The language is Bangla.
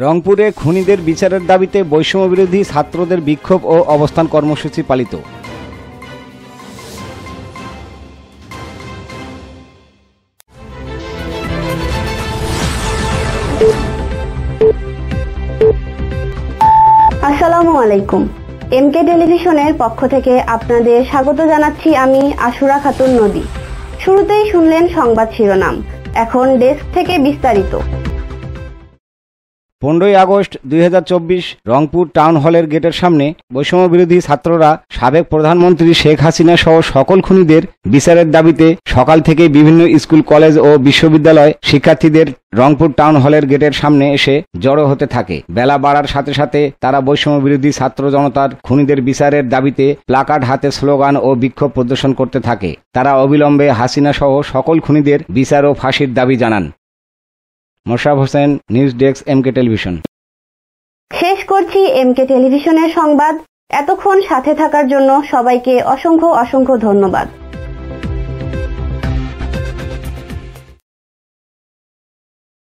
রংপুরে খুনিদের বিচারের দাবিতে বৈষম্যবিরোধী ছাত্রদের বিক্ষোভ ও অবস্থান কর্মসূচি পালিত। আসসালামু আলাইকুম। এমকে টেলিভিশনের পক্ষ থেকে আপনাদের স্বাগত জানাচ্ছি আমি আশুরা খাতুন নদী। শুরুতেই শুনলেন সংবাদ শিরোনাম, এখন ডেস্ক থেকে বিস্তারিত। 15ই আগস্ট 2024 রংপুর টাউন হলের গেটের সামনে বৈষম্যবিরোধী ছাত্ররা সাবেক প্রধানমন্ত্রী শেখ হাসিনা সহ সকল খুনিদের বিচারের দাবিতে সকাল থেকে বিভিন্ন স্কুল, কলেজ ও বিশ্ববিদ্যালয় শিক্ষার্থীদের রংপুর টাউন হলের গেটের সামনে এসে জড়ো হতে থাকে। বেলা বাড়ার সাথে সাথে তারা বৈষম্যবিরোধী ছাত্র জনতার খুনিদের বিচারের দাবিতে প্লাকার্ড হাতে স্লোগান ও বিক্ষোভ প্রদর্শন করতে থাকে। তারা অবিলম্বে হাসিনা সহ সকল খুনিদের বিচার ও ফাঁসির দাবি জানান। Mosharraf Hossain, news desk, MK television. শেষ করছি এমকে টেলিভিশনের সংবাদ। এতক্ষণ সাথে থাকার জন্য সবাইকে অসংখ্য ধন্যবাদ।